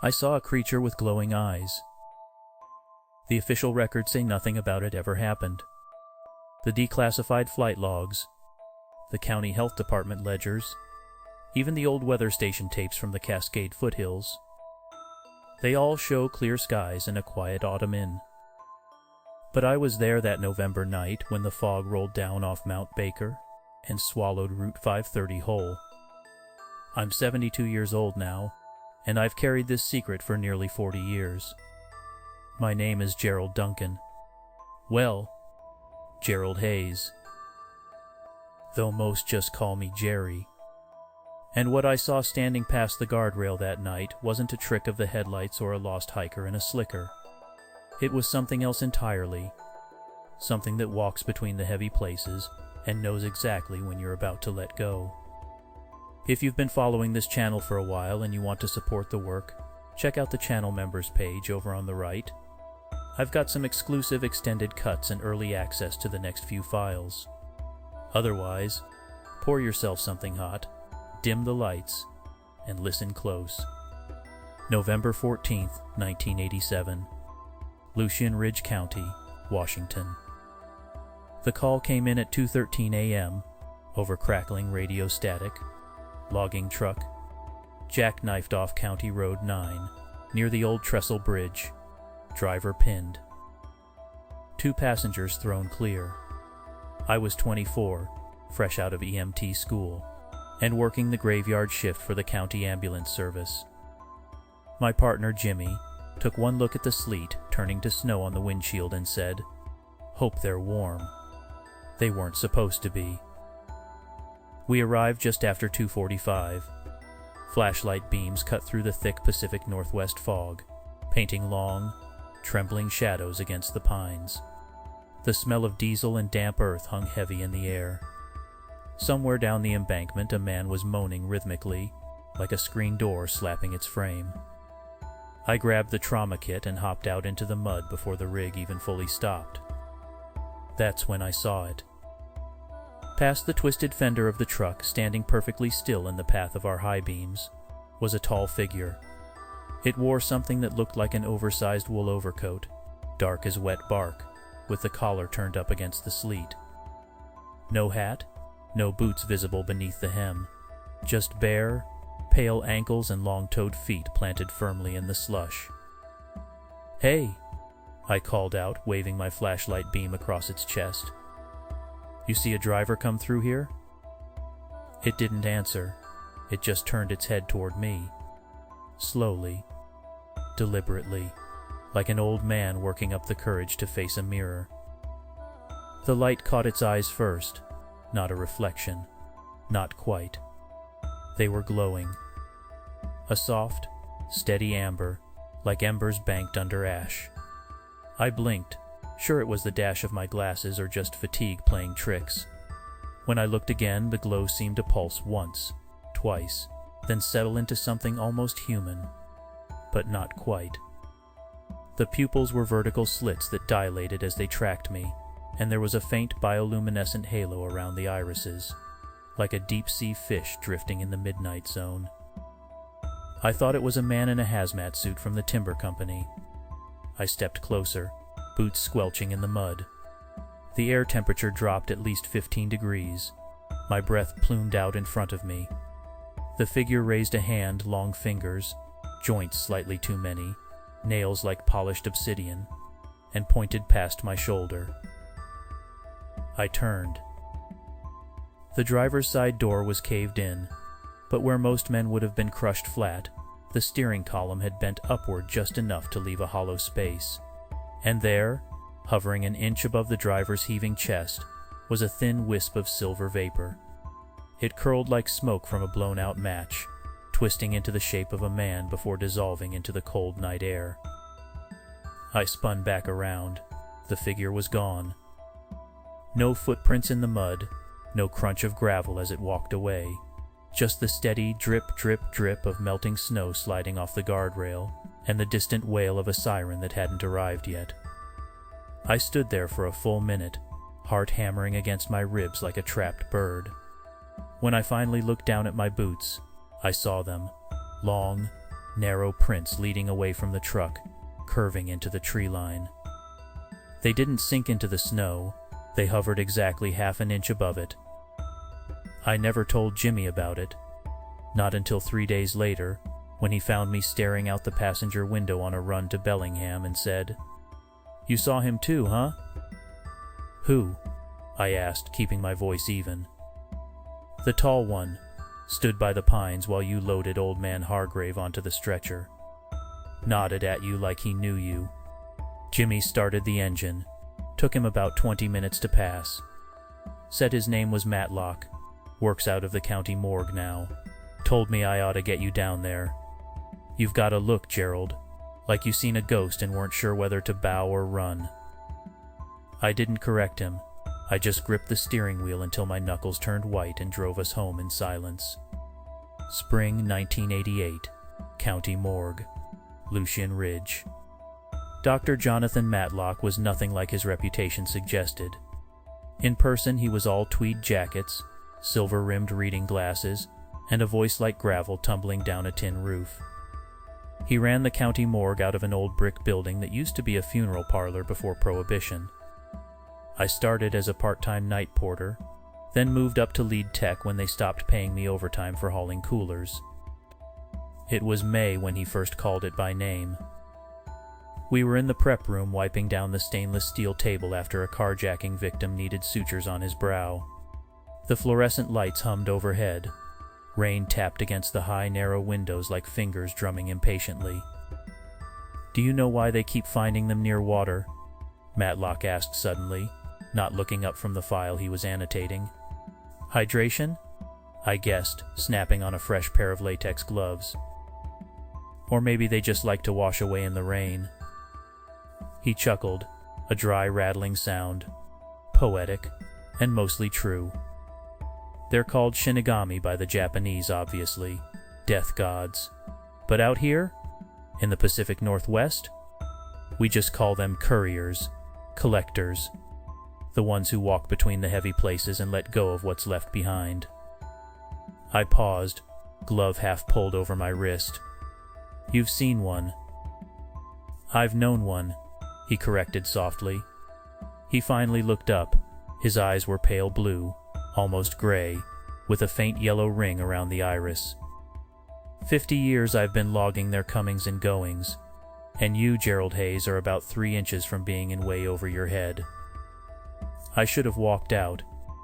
I saw a creature with glowing eyes. The official records say nothing about it ever happened. The declassified flight logs, the county health department ledgers, even the old weather station tapes from the Cascade foothills. They all show clear skies and a quiet autumn inn. But I was there that November night when the fog rolled down off Mount Baker and swallowed Route 530 whole. I'm 72 years old now, and I've carried this secret for nearly 40 years. My name is Gerald Duncan. Well, Gerald Hayes. Though most just call me Gerry. And what I saw standing past the guardrail that night wasn't a trick of the headlights or a lost hiker in a slicker. It was something else entirely. Something that walks between the heavy places and knows exactly when you're about to let go. If you've been following this channel for a while and you want to support the work, check out the channel members page over on the right. I've got some exclusive extended cuts and early access to the next few files. Otherwise, pour yourself something hot, dim the lights, and listen close. November 14th, 1987. Lucian Ridge County, Washington. The call came in at 2:13 a.m. over crackling radio static. Logging truck, jackknifed off County Road 9, near the old trestle bridge. Driver pinned. 2 passengers thrown clear. I was 24, fresh out of EMT school, and working the graveyard shift for the county ambulance service. My partner, Jimmy, took one look at the sleet turning to snow on the windshield and said, "Hope they're warm." They weren't supposed to be. We arrived just after 2:45. Flashlight beams cut through the thick Pacific Northwest fog, painting long, trembling shadows against the pines. The smell of diesel and damp earth hung heavy in the air. Somewhere down the embankment, a man was moaning rhythmically, like a screen door slapping its frame. I grabbed the trauma kit and hopped out into the mud before the rig even fully stopped. That's when I saw it. Past the twisted fender of the truck, standing perfectly still in the path of our high beams, was a tall figure. It wore something that looked like an oversized wool overcoat, dark as wet bark, with the collar turned up against the sleet. No hat, no boots visible beneath the hem, just bare, pale ankles and long-toed feet planted firmly in the slush. "Hey!" I called out, waving my flashlight beam across its chest. "You see a driver come through here?" It didn't answer. It just turned its head toward me. Slowly, deliberately, like an old man working up the courage to face a mirror. The light caught its eyes first, not a reflection, not quite. They were glowing. A soft, steady amber, like embers banked under ash. I blinked, sure it was the dash of my glasses or just fatigue playing tricks. When I looked again, the glow seemed to pulse once, twice, then settle into something almost human, but not quite. The pupils were vertical slits that dilated as they tracked me, and there was a faint bioluminescent halo around the irises, like a deep-sea fish drifting in the midnight zone. I thought it was a man in a hazmat suit from the timber company. I stepped closer, boots squelching in the mud. The air temperature dropped at least 15 degrees. My breath plumed out in front of me. The figure raised a hand, long fingers, joints slightly too many, nails like polished obsidian, and pointed past my shoulder. I turned. The driver's side door was caved in, but where most men would have been crushed flat, the steering column had bent upward just enough to leave a hollow space. And there, hovering an inch above the driver's heaving chest, was a thin wisp of silver vapor. It curled like smoke from a blown-out match, twisting into the shape of a man before dissolving into the cold night air. I spun back around. The figure was gone. No footprints in the mud, no crunch of gravel as it walked away, just the steady drip, drip, drip of melting snow sliding off the guardrail, and the distant wail of a siren that hadn't arrived yet. I stood there for a full minute, heart hammering against my ribs like a trapped bird. When I finally looked down at my boots, I saw them, long, narrow prints leading away from the truck, curving into the tree line. They didn't sink into the snow, they hovered exactly half an inch above it. I never told Jimmy about it, not until 3 days later, when he found me staring out the passenger window on a run to Bellingham and said, "You saw him too, huh?" "Who?" I asked, keeping my voice even. "The tall one, stood by the pines while you loaded old man Hargrave onto the stretcher. Nodded at you like he knew you. Jimmy started the engine. Took him about 20 minutes to pass. Said his name was Matlock. Works out of the county morgue now. Told me I ought to get you down there. You've got a look, Gerald, like you seen a ghost and weren't sure whether to bow or run." I didn't correct him. I just gripped the steering wheel until my knuckles turned white and drove us home in silence. Spring 1988, County Morgue, Lucian Ridge. Dr. Jonathan Matlock was nothing like his reputation suggested. In person, he was all tweed jackets, silver-rimmed reading glasses, and a voice like gravel tumbling down a tin roof. He ran the county morgue out of an old brick building that used to be a funeral parlor before Prohibition. I started as a part-time night porter, then moved up to lead tech when they stopped paying me overtime for hauling coolers. It was May when he first called it by name. We were in the prep room wiping down the stainless steel table after a carjacking victim needed sutures on his brow. The fluorescent lights hummed overhead. Rain tapped against the high, narrow windows like fingers drumming impatiently. "Do you know why they keep finding them near water?" Matlock asked suddenly, not looking up from the file he was annotating. "Hydration?" I guessed, snapping on a fresh pair of latex gloves. "Or maybe they just like to wash away in the rain." He chuckled, a dry, rattling sound. Poetic, and mostly true. They're called Shinigami by the Japanese, obviously. Death gods. But out here, in the Pacific Northwest, we just call them couriers, collectors. The ones who walk between the heavy places and let go of what's left behind. I paused, glove half pulled over my wrist. "You've seen one." "I've known one," he corrected softly. He finally looked up. His eyes were pale blue, almost gray, with a faint yellow ring around the iris. 50 years I've been logging their comings and goings, and you, Gerald Hayes, are about 3 inches from being in way over your head. I should have walked out.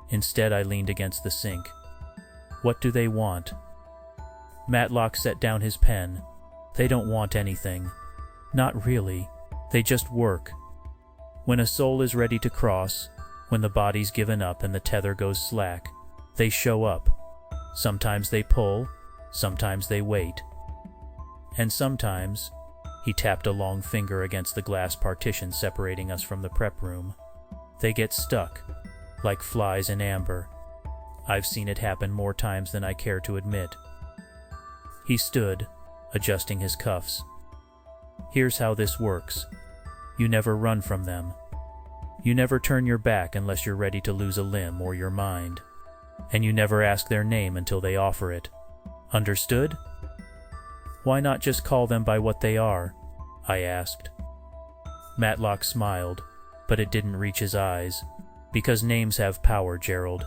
Instead, I leaned against the sink. "What do they want?" Matlock set down his pen. "They don't want anything. Not really. They just work. When a soul is ready to cross, when the body's given up and the tether goes slack, they show up. Sometimes they pull, sometimes they wait. And sometimes," he tapped a long finger against the glass partition separating us from the prep room, "they get stuck, like flies in amber. I've seen it happen more times than I care to admit." He stood, adjusting his cuffs. "Here's how this works. You never run from them. You never turn your back unless you're ready to lose a limb or your mind. And you never ask their name until they offer it. Understood?" "Why not just call them by what they are?" I asked. Matlock smiled, but it didn't reach his eyes. "Because names have power, Gerald,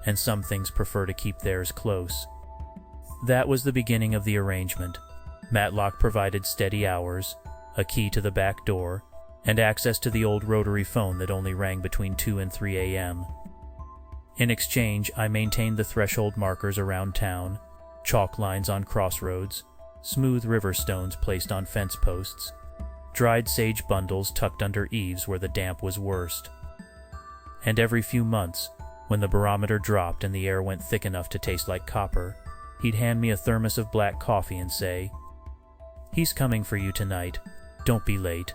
and some things prefer to keep theirs close." That was the beginning of the arrangement. Matlock provided steady hours, a key to the back door, and access to the old rotary phone that only rang between 2 and 3 a.m. In exchange, I maintained the threshold markers around town, chalk lines on crossroads, smooth river stones placed on fence posts, dried sage bundles tucked under eaves where the damp was worst. And every few months, when the barometer dropped and the air went thick enough to taste like copper, he'd hand me a thermos of black coffee and say, "He's coming for you tonight. Don't be late."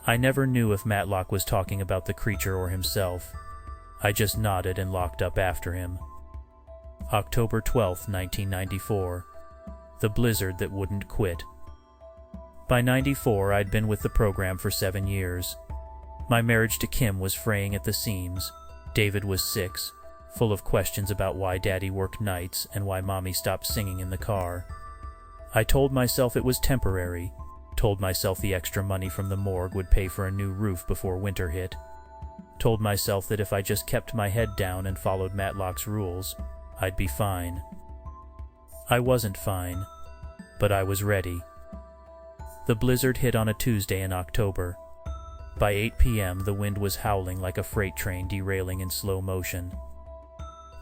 I never knew if Matlock was talking about the creature or himself. I just nodded and locked up after him. October 12th, 1994. The blizzard that wouldn't quit. By 94, I'd been with the program for 7 years. My marriage to Kim was fraying at the seams. David was 6, full of questions about why Daddy worked nights and why Mommy stopped singing in the car. I told myself it was temporary, told myself the extra money from the morgue would pay for a new roof before winter hit, told myself that if I just kept my head down and followed Matlock's rules, I'd be fine. I wasn't fine, but I was ready. The blizzard hit on a Tuesday in October. By 8 p.m. the wind was howling like a freight train derailing in slow motion.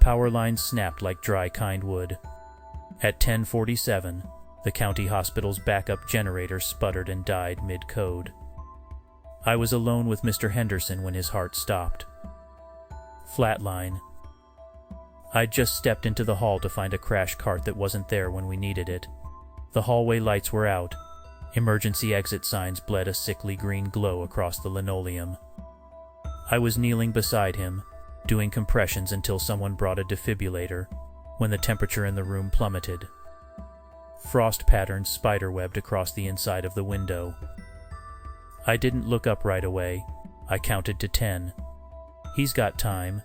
Power lines snapped like dry kind wood. At 10:47, the county hospital's backup generator sputtered and died mid-code. I was alone with Mr. Henderson when his heart stopped. Flatline. I'd just stepped into the hall to find a crash cart that wasn't there when we needed it. The hallway lights were out. Emergency exit signs bled a sickly green glow across the linoleum. I was kneeling beside him, doing compressions until someone brought a defibrillator, when the temperature in the room plummeted. Frost patterns spiderwebbed across the inside of the window. I didn't look up right away. I counted to 10. He's got time.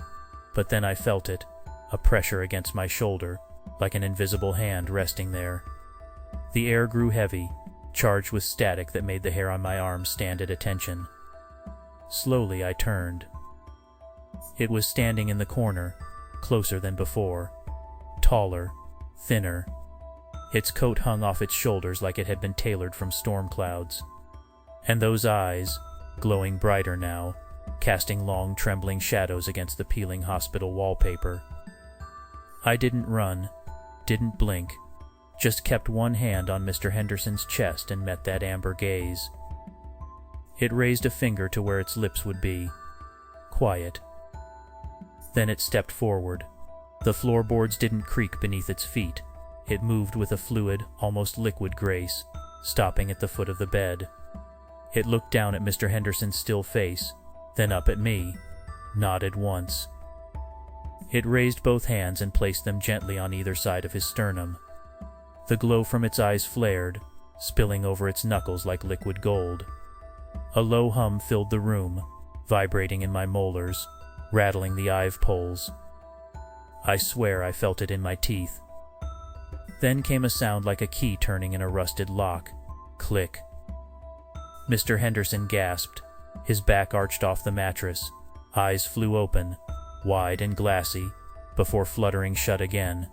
But then I felt it, a pressure against my shoulder, like an invisible hand resting there. The air grew heavy, charged with static that made the hair on my arms stand at attention. Slowly I turned. It was standing in the corner, closer than before. Taller, thinner. Its coat hung off its shoulders like it had been tailored from storm clouds. And those eyes, glowing brighter now, casting long trembling shadows against the peeling hospital wallpaper. I didn't run, didn't blink, just kept one hand on Mr. Henderson's chest and met that amber gaze. It raised a finger to where its lips would be. Quiet. Then it stepped forward. The floorboards didn't creak beneath its feet. It moved with a fluid, almost liquid grace, stopping at the foot of the bed. It looked down at Mr. Henderson's still face, then up at me, nodded once. It raised both hands and placed them gently on either side of his sternum. The glow from its eyes flared, spilling over its knuckles like liquid gold. A low hum filled the room, vibrating in my molars, rattling the IVE poles. I swear I felt it in my teeth. Then came a sound like a key turning in a rusted lock. Click. Mr. Henderson gasped. His back arched off the mattress. Eyes flew open, wide and glassy, before fluttering shut again.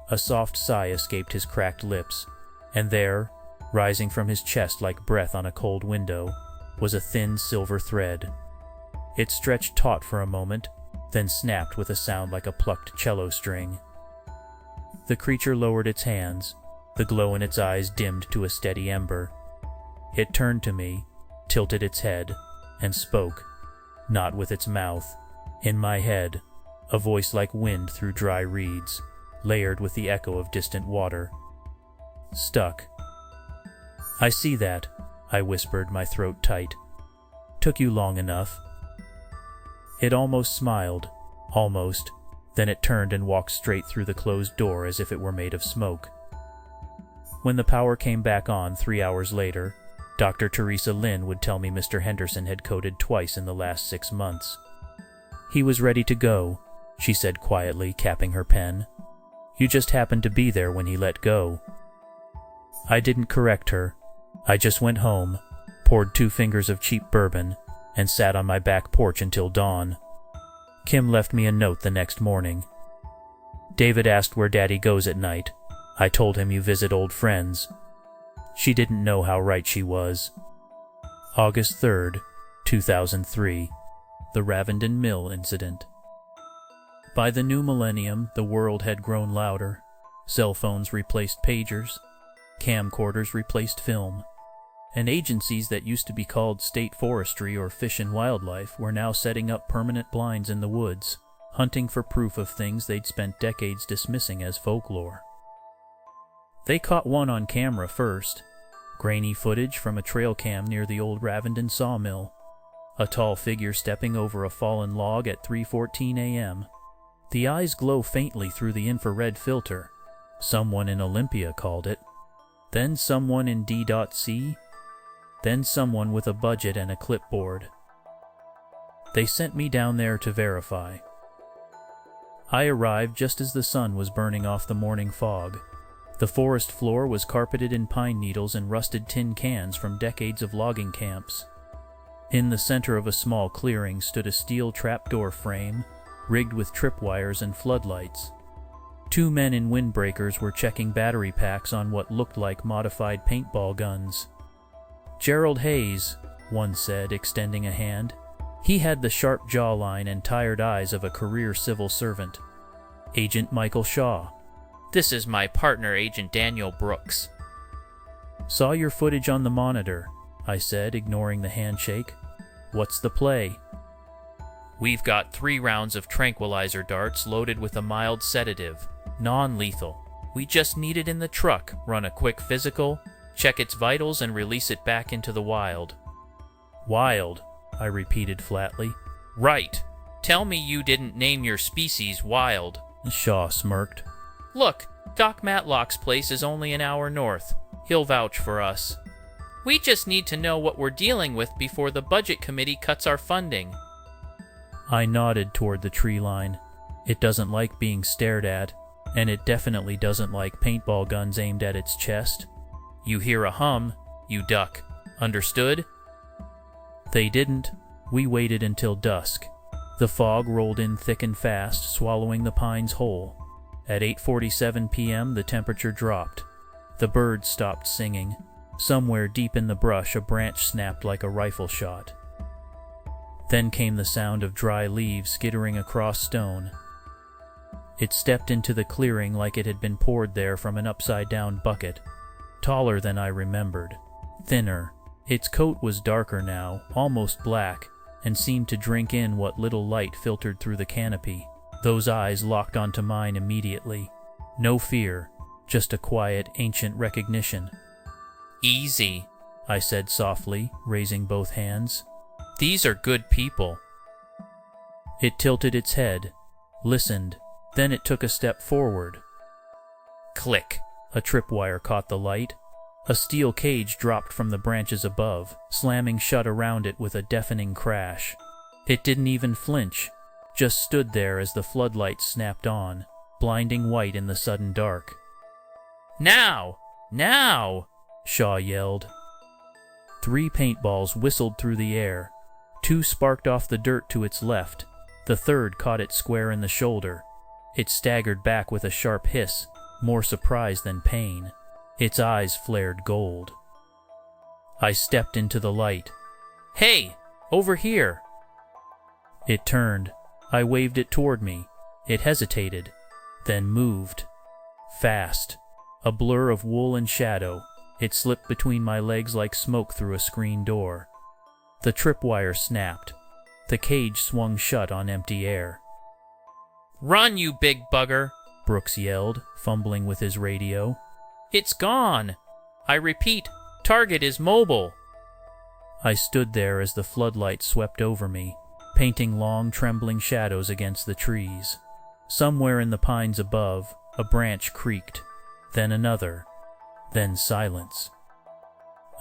A soft sigh escaped his cracked lips, and there, rising from his chest like breath on a cold window, was a thin silver thread. It stretched taut for a moment, then snapped with a sound like a plucked cello string. The creature lowered its hands, the glow in its eyes dimmed to a steady ember. It turned to me, tilted its head, and spoke, not with its mouth. In my head, a voice like wind through dry reeds, layered with the echo of distant water. Stuck. "I see that," I whispered, my throat tight. "Took you long enough." It almost smiled, almost, then it turned and walked straight through the closed door as if it were made of smoke. When the power came back on 3 hours later, Dr. Teresa Lynn would tell me Mr. Henderson had coded twice in the last 6 months. "He was ready to go," she said quietly, capping her pen. "You just happened to be there when he let go." I didn't correct her. I just went home, poured 2 fingers of cheap bourbon, and sat on my back porch until dawn. Kim left me a note the next morning. "David asked where Daddy goes at night. I told him you visit old friends." She didn't know how right she was. August 3rd, 2003. The Ravenden Mill Incident. By the new millennium, the world had grown louder. Cell phones replaced pagers. Camcorders replaced film. And agencies that used to be called State Forestry or Fish and Wildlife were now setting up permanent blinds in the woods, hunting for proof of things they'd spent decades dismissing as folklore. They caught one on camera first. Grainy footage from a trail cam near the old Ravenden sawmill. A tall figure stepping over a fallen log at 3:14 a.m. The eyes glow faintly through the infrared filter. Someone in Olympia called it. Then someone in D.C. Then someone with a budget and a clipboard. They sent me down there to verify. I arrived just as the sun was burning off the morning fog. The forest floor was carpeted in pine needles and rusted tin cans from decades of logging camps. In the center of a small clearing stood a steel trapdoor frame, rigged with tripwires and floodlights. 2 men in windbreakers were checking battery packs on what looked like modified paintball guns. "Gerald Hayes," one said, extending a hand. He had the sharp jawline and tired eyes of a career civil servant. "Agent Michael Shaw." "This is my partner, Agent Daniel Brooks." "Saw your footage on the monitor," I said, ignoring the handshake. "What's the play?" "We've got 3 rounds of tranquilizer darts loaded with a mild sedative, non-lethal. We just need it in the truck, run a quick physical, check its vitals, and release it back into the wild." "Wild," I repeated flatly. "Right. Tell me you didn't name your species Wild." Shaw smirked. "Look, Doc Matlock's place is only an hour north. He'll vouch for us. We just need to know what we're dealing with before the budget committee cuts our funding." I nodded toward the tree line. It doesn't like being stared at, and it definitely doesn't like paintball guns aimed at its chest. You hear a hum, you duck. Understood? They didn't. We waited until dusk. The fog rolled in thick and fast, swallowing the pines whole. At 8:47 p.m. the temperature dropped. The birds stopped singing. Somewhere deep in the brush a branch snapped like a rifle shot. Then came the sound of dry leaves skittering across stone. It stepped into the clearing like it had been poured there from an upside-down bucket. Taller than I remembered. Thinner. Its coat was darker now, almost black, and seemed to drink in what little light filtered through the canopy. Those eyes locked onto mine immediately. No fear, just a quiet, ancient recognition. "Easy," I said softly, raising both hands. "These are good people." It tilted its head, listened, then it took a step forward. Click. A tripwire caught the light. A steel cage dropped from the branches above, slamming shut around it with a deafening crash. It didn't even flinch, just stood there as the floodlights snapped on, blinding white in the sudden dark. "Now! Now!" Shaw yelled. 3 paintballs whistled through the air. 2 sparked off the dirt to its left. The third caught it square in the shoulder. It staggered back with a sharp hiss, more surprise than pain. Its eyes flared gold. I stepped into the light. "Hey! Over here!" It turned. I waved it toward me. It hesitated, then moved. Fast. A blur of wool and shadow. It slipped between my legs like smoke through a screen door. The tripwire snapped. The cage swung shut on empty air. "Run, you big bugger!" Brooks yelled, fumbling with his radio. "It's gone! I repeat, target is mobile!" I stood there as the floodlight swept over me, painting long, trembling shadows against the trees. Somewhere in the pines above, a branch creaked, then another, then silence.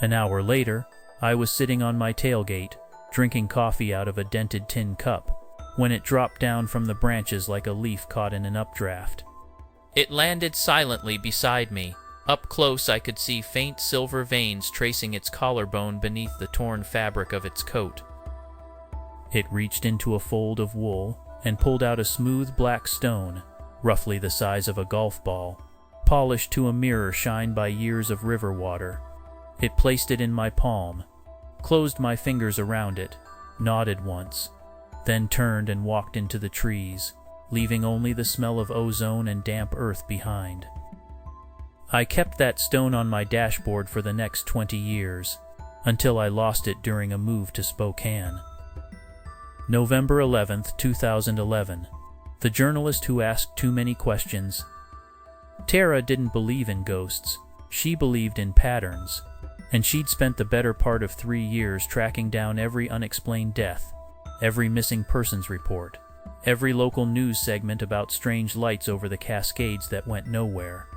An hour later, I was sitting on my tailgate, drinking coffee out of a dented tin cup, when it dropped down from the branches like a leaf caught in an updraft. It landed silently beside me. Up close I could see faint silver veins tracing its collarbone beneath the torn fabric of its coat. It reached into a fold of wool and pulled out a smooth black stone, roughly the size of a golf ball, polished to a mirror shined by years of river water. It placed it in my palm, closed my fingers around it, nodded once, then turned and walked into the trees, leaving only the smell of ozone and damp earth behind. I kept that stone on my dashboard for the next 20 years, until I lost it during a move to Spokane. November 11th, 2011. The journalist who asked too many questions. Tara didn't believe in ghosts. She believed in patterns, and she'd spent the better part of 3 years tracking down every unexplained death, every missing persons report, every local news segment about strange lights over the Cascades that went nowhere.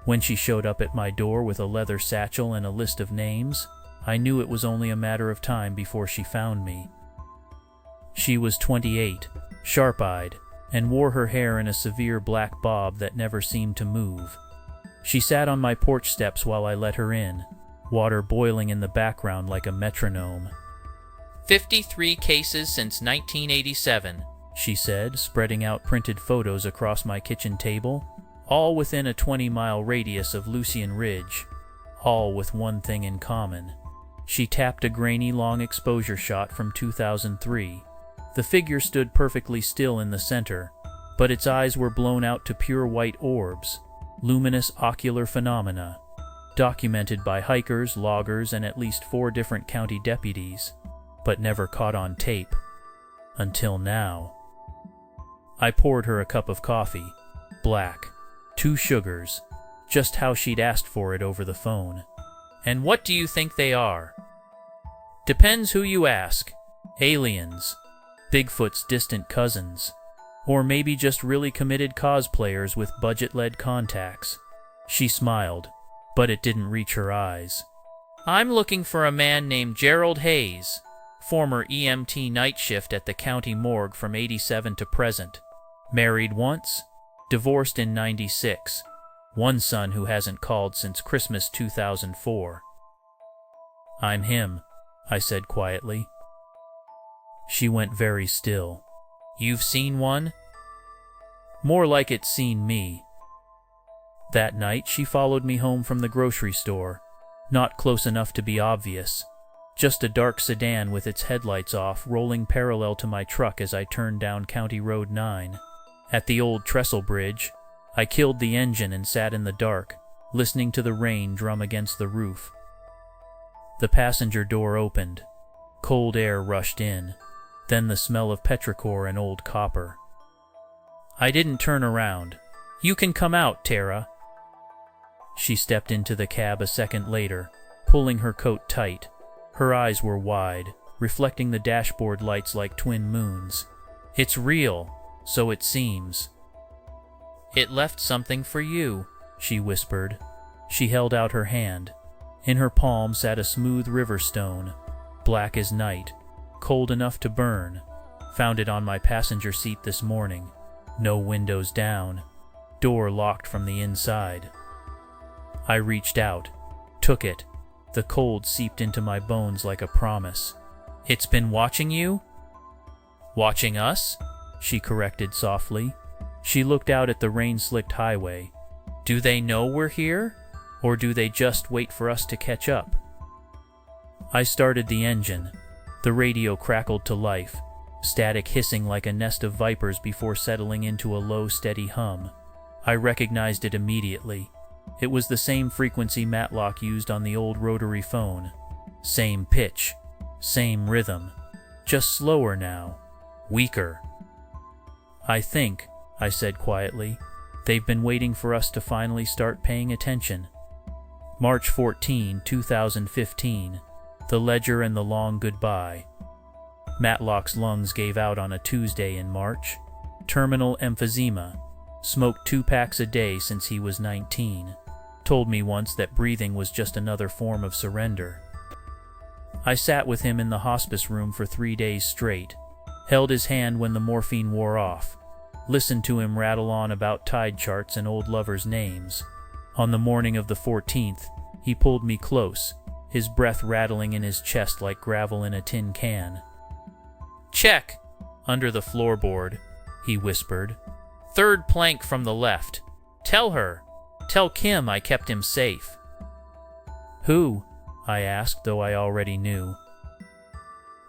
When she showed up at my door with a leather satchel and a list of names, I knew it was only a matter of time before she found me. She was 28, sharp-eyed, and wore her hair in a severe black bob that never seemed to move. She sat on my porch steps while I let her in, water boiling in the background like a metronome. 53 cases since 1987, she said, spreading out printed photos across my kitchen table, all within a 20-mile radius of Lucian Ridge, all with one thing in common. She tapped a grainy long exposure shot from 2003. The figure stood perfectly still in the center, but its eyes were blown out to pure white orbs, luminous ocular phenomena, documented by hikers, loggers, and at least 4 different county deputies, but never caught on tape. Until now. I poured her a cup of coffee, black, 2 sugars, just how she'd asked for it over the phone. And what do you think they are? Depends who you ask. Aliens, Bigfoot's distant cousins, or maybe just really committed cosplayers with budget-led contacts. She smiled, but it didn't reach her eyes. I'm looking for a man named Gerald Hayes, former EMT night shift at the county morgue from 87 to present. Married once, divorced in 96. One son who hasn't called since Christmas 2004. I'm him, I said quietly. She went very still. You've seen one? More like it's seen me. That night she followed me home from the grocery store, not close enough to be obvious. Just a dark sedan with its headlights off, rolling parallel to my truck as I turned down County Road 9. At the old trestle bridge, I killed the engine and sat in the dark, listening to the rain drum against the roof. The passenger door opened. Cold air rushed in, then the smell of petrichor and old copper. I didn't turn around. You can come out, Tara. She stepped into the cab a second later, pulling her coat tight. Her eyes were wide, reflecting the dashboard lights like twin moons. It's real, so it seems. It left something for you, she whispered. She held out her hand. In her palm sat a smooth river stone, black as night, cold enough to burn. Found it on my passenger seat this morning. No windows down. Door locked from the inside. I reached out, took it. The cold seeped into my bones like a promise. It's been watching you? Watching us? She corrected softly. She looked out at the rain-slicked highway. Do they know we're here? Or do they just wait for us to catch up? I started the engine. The radio crackled to life, static hissing like a nest of vipers before settling into a low, steady hum. I recognized it immediately. It was the same frequency Matlock used on the old rotary phone. Same pitch, same rhythm, just slower now, weaker. I think, I said quietly, they've been waiting for us to finally start paying attention. March 14, 2015. The ledger and the long goodbye. Matlock's lungs gave out on a Tuesday in March. Terminal emphysema. Smoked 2 packs a day since he was 19. Told me once that breathing was just another form of surrender. I sat with him in the hospice room for 3 days straight. Held his hand when the morphine wore off. Listened to him rattle on about tide charts and old lovers' names. On the morning of the 14th, he pulled me close, his breath rattling in his chest like gravel in a tin can. Check! Under the floorboard, he whispered. 3rd plank from the left. Tell her. Tell Kim I kept him safe. Who? I asked, though I already knew.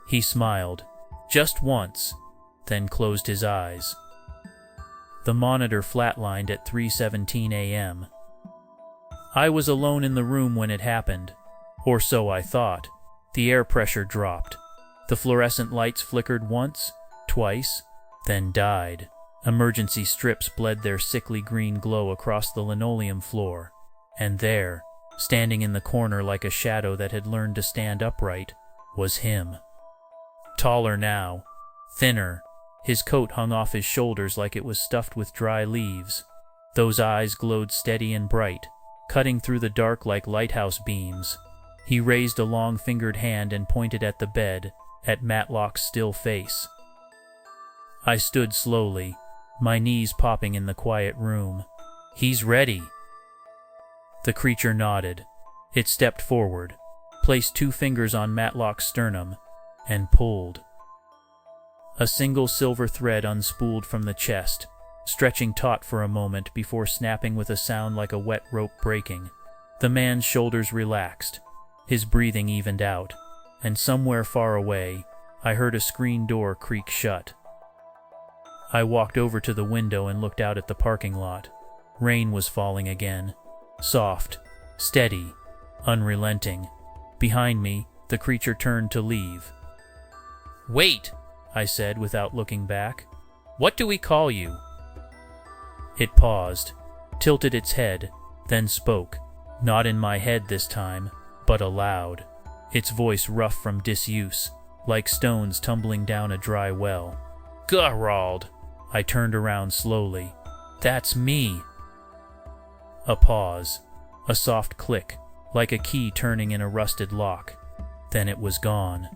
He smiled, just once, then closed his eyes. The monitor flatlined at 3:17 a.m. I was alone in the room when it happened, or so I thought. The air pressure dropped. The fluorescent lights flickered once, twice, then died. Emergency strips bled their sickly green glow across the linoleum floor. And there, standing in the corner like a shadow that had learned to stand upright, was him. Taller now, thinner, his coat hung off his shoulders like it was stuffed with dry leaves. Those eyes glowed steady and bright, cutting through the dark like lighthouse beams. He raised a long-fingered hand and pointed at the bed, at Matlock's still face. I stood slowly, my knees popping in the quiet room. He's ready. The creature nodded. It stepped forward, placed 2 fingers on Matlock's sternum, and pulled. A single silver thread unspooled from the chest, stretching taut for a moment before snapping with a sound like a wet rope breaking. The man's shoulders relaxed, his breathing evened out, and somewhere far away, I heard a screen door creak shut. I walked over to the window and looked out at the parking lot. Rain was falling again. Soft, steady, unrelenting. Behind me, the creature turned to leave. "Wait," I said without looking back. "What do we call you?" It paused, tilted its head, then spoke, not in my head this time, but aloud, its voice rough from disuse, like stones tumbling down a dry well. "Gerald." I turned around slowly. "That's me." A pause, a soft click, like a key turning in a rusted lock. Then it was gone.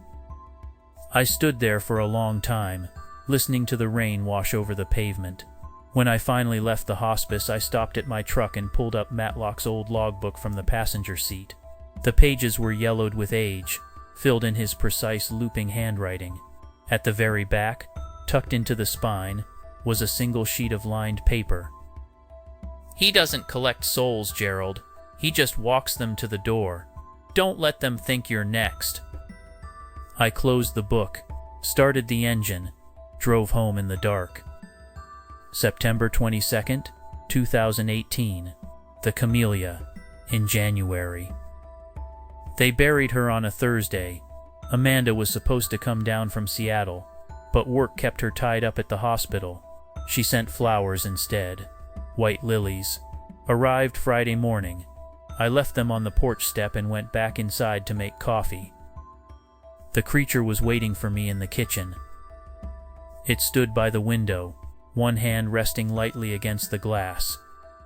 I stood there for a long time, listening to the rain wash over the pavement. When I finally left the hospice, I stopped at my truck and pulled up Matlock's old logbook from the passenger seat. The pages were yellowed with age, filled in his precise looping handwriting. At the very back, tucked into the spine, was a single sheet of lined paper. "He doesn't collect souls, Gerald. He just walks them to the door. Don't let them think you're next." I closed the book, started the engine, drove home in the dark. September 22nd, 2018. The Camellia, in January. They buried her on a Thursday. Amanda was supposed to come down from Seattle, but work kept her tied up at the hospital. She sent flowers instead. White lilies. Arrived Friday morning. I left them on the porch step and went back inside to make coffee. The creature was waiting for me in the kitchen. It stood by the window, one hand resting lightly against the glass.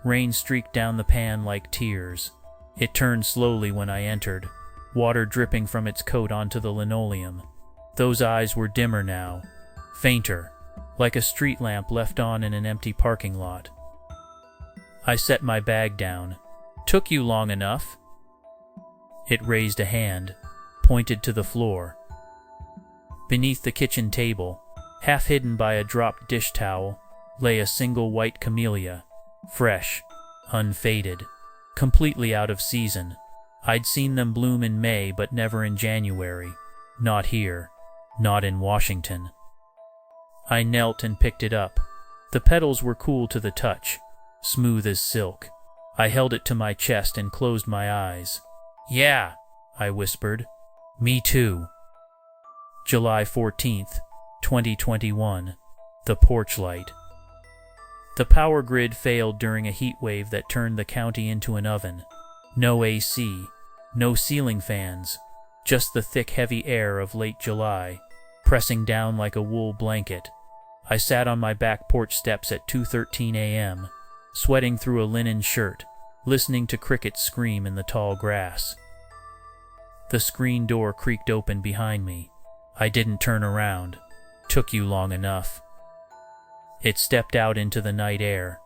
Rain streaked down the pan like tears. It turned slowly when I entered, water dripping from its coat onto the linoleum. Those eyes were dimmer now, fainter, like a street lamp left on in an empty parking lot. I set my bag down. "Took you long enough?" It raised a hand, pointed to the floor. Beneath the kitchen table, half hidden by a dropped dish towel, lay a single white camellia, fresh, unfaded, completely out of season. I'd seen them bloom in May, but never in January. Not here, not in Washington. I knelt and picked it up. The petals were cool to the touch, smooth as silk. I held it to my chest and closed my eyes. "Yeah," I whispered. "Me too." July 14th, 2021. The porch light. The power grid failed during a heat wave that turned the county into an oven. No AC, no ceiling fans, just the thick, heavy air of late July, pressing down like a wool blanket. I sat on my back porch steps at 2:13 a.m., sweating through a linen shirt, listening to crickets scream in the tall grass. The screen door creaked open behind me. I didn't turn around. Took you long enough. It stepped out into the night air.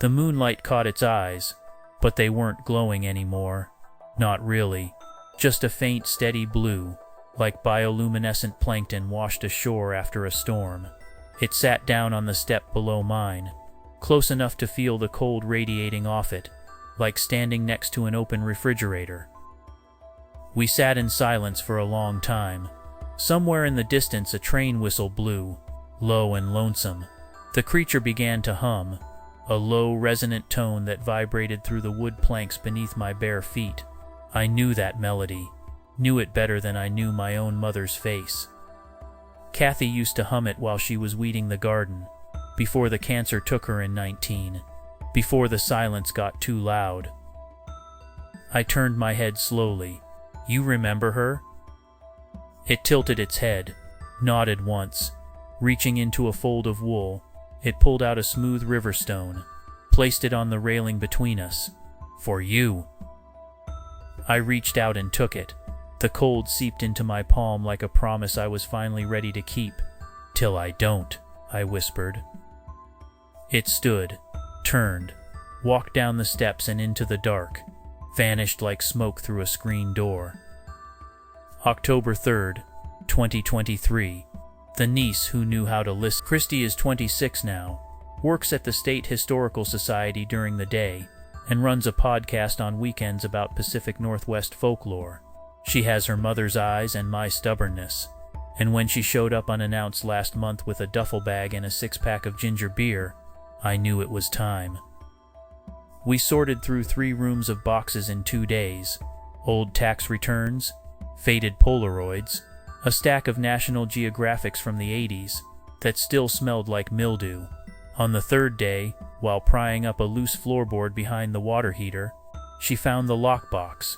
The moonlight caught its eyes, but they weren't glowing anymore. Not really. Just a faint, steady blue, like bioluminescent plankton washed ashore after a storm. It sat down on the step below mine, close enough to feel the cold radiating off it, like standing next to an open refrigerator. We sat in silence for a long time. Somewhere in the distance a train whistle blew, low and lonesome. The creature began to hum, a low, resonant tone that vibrated through the wood planks beneath my bare feet. I knew that melody, knew it better than I knew my own mother's face. Kathy used to hum it while she was weeding the garden, before the cancer took her in 19, before the silence got too loud. I turned my head slowly. "You remember her?" It tilted its head, nodded once. Reaching into a fold of wool, it pulled out a smooth river stone, placed it on the railing between us. "For you." I reached out and took it. The cold seeped into my palm like a promise I was finally ready to keep. "Till I don't," I whispered. It stood, turned, walked down the steps and into the dark. vanished like smoke through a screen door. October 3rd, 2023. The niece who knew how to listen. Christy is 26 now, works at the State Historical Society during the day, and runs a podcast on weekends about Pacific Northwest folklore. She has her mother's eyes and my stubbornness, and when she showed up unannounced last month with a duffel bag and a six-pack of ginger beer, I knew it was time. We sorted through 3 rooms of boxes in 2 days, old tax returns, faded Polaroids, a stack of National Geographics from the 80s that still smelled like mildew. On the 3rd day, while prying up a loose floorboard behind the water heater, she found the lockbox.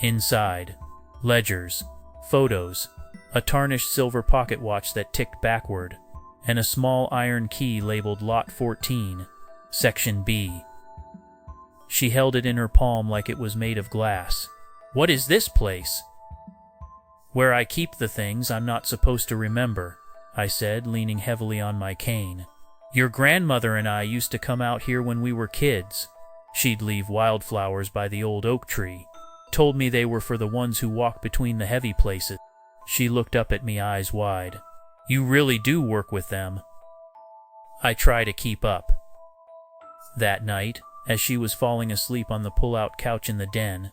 Inside, ledgers, photos, a tarnished silver pocket watch that ticked backward, and a small iron key labeled Lot 14, Section B. She held it in her palm like it was made of glass. "What is this place?" "Where I keep the things I'm not supposed to remember," I said, leaning heavily on my cane. "Your grandmother and I used to come out here when we were kids. She'd leave wildflowers by the old oak tree. Told me they were for the ones who walk between the heavy places." She looked up at me, eyes wide. "You really do work with them." I try to keep up. That night, as she was falling asleep on the pull-out couch in the den,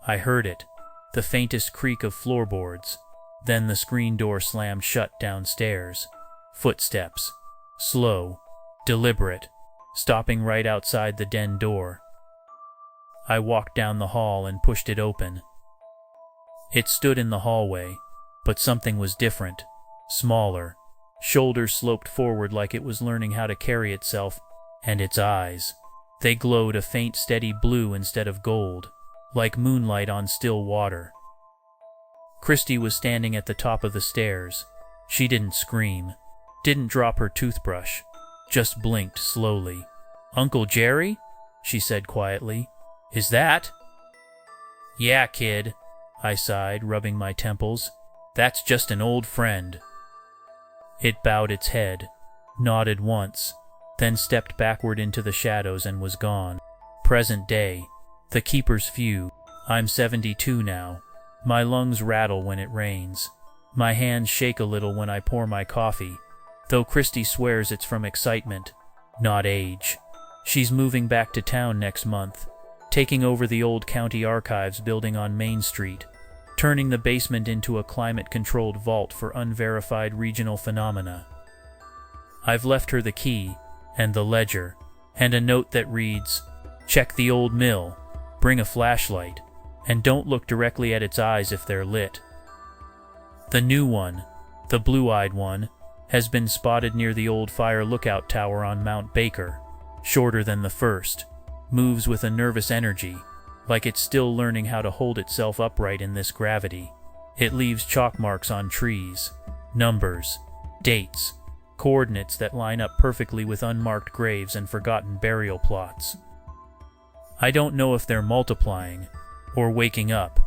I heard it, the faintest creak of floorboards. Then the screen door slammed shut downstairs. Footsteps. Slow, deliberate, stopping right outside the den door. I walked down the hall and pushed it open. It stood in the hallway, but something was different, smaller. Shoulders sloped forward like it was learning how to carry itself, and its eyes. They glowed a faint, steady blue instead of gold, like moonlight on still water. Christy was standing at the top of the stairs. She didn't scream, didn't drop her toothbrush, just blinked slowly. "Uncle Gerry?" she said quietly. "Is that?" "Yeah, kid," I sighed, rubbing my temples. "That's just an old friend." It bowed its head, nodded once, then stepped backward into the shadows and was gone. Present day. The keeper's few. I'm 72 now. My lungs rattle when it rains. My hands shake a little when I pour my coffee, though Christy swears it's from excitement, not age. She's moving back to town next month, taking over the old county archives building on Main Street, turning the basement into a climate-controlled vault for unverified regional phenomena. I've left her the key, and the ledger, and a note that reads, "Check the old mill, bring a flashlight, and don't look directly at its eyes if they're lit." The new one, the blue-eyed one, has been spotted near the old fire lookout tower on Mount Baker, shorter than the first, moves with a nervous energy, like it's still learning how to hold itself upright in this gravity. It leaves chalk marks on trees, numbers, dates, coordinates that line up perfectly with unmarked graves and forgotten burial plots. I don't know if they're multiplying, or waking up,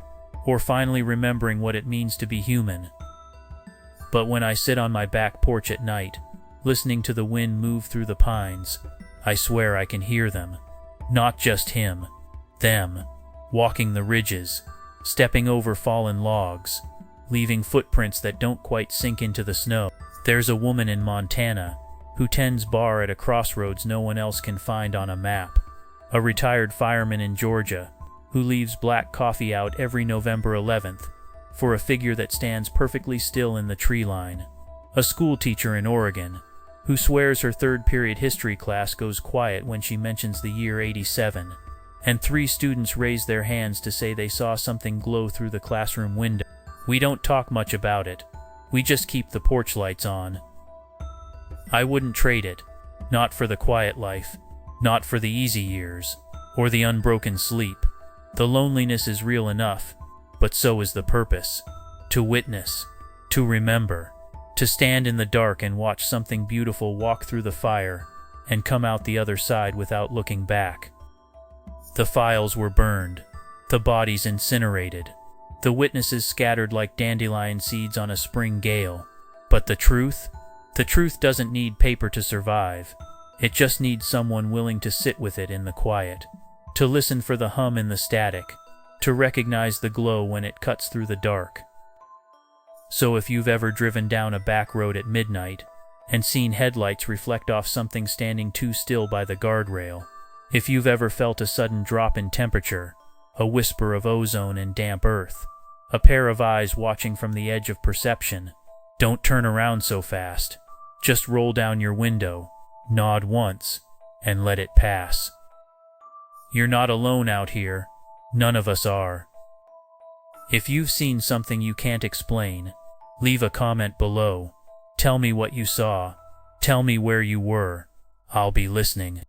or finally remembering what it means to be human. But when I sit on my back porch at night, listening to the wind move through the pines, I swear I can hear them. Not just him, them, walking the ridges, stepping over fallen logs, leaving footprints that don't quite sink into the snow. There's a woman in Montana who tends bar at a crossroads no one else can find on a map. A retired fireman in Georgia who leaves black coffee out every November 11th for a figure that stands perfectly still in the tree line. A school teacher in Oregon who swears her third-period history class goes quiet when she mentions the year 87, and 3 students raise their hands to say they saw something glow through the classroom window. We don't talk much about it. We just keep the porch lights on. I wouldn't trade it, not for the quiet life, not for the easy years, or the unbroken sleep. The loneliness is real enough, but so is the purpose. To witness, to remember, to stand in the dark and watch something beautiful walk through the fire and come out the other side without looking back. The files were burned, the bodies incinerated, the witnesses scattered like dandelion seeds on a spring gale. But the truth doesn't need paper to survive. It just needs someone willing to sit with it in the quiet, to listen for the hum in the static, to recognize the glow when it cuts through the dark. So if you've ever driven down a back road at midnight and seen headlights reflect off something standing too still by the guardrail, if you've ever felt a sudden drop in temperature, a whisper of ozone and damp earth, a pair of eyes watching from the edge of perception, don't turn around so fast. Just roll down your window, nod once, and let it pass. You're not alone out here. None of us are. If you've seen something you can't explain, leave a comment below. Tell me what you saw. Tell me where you were. I'll be listening.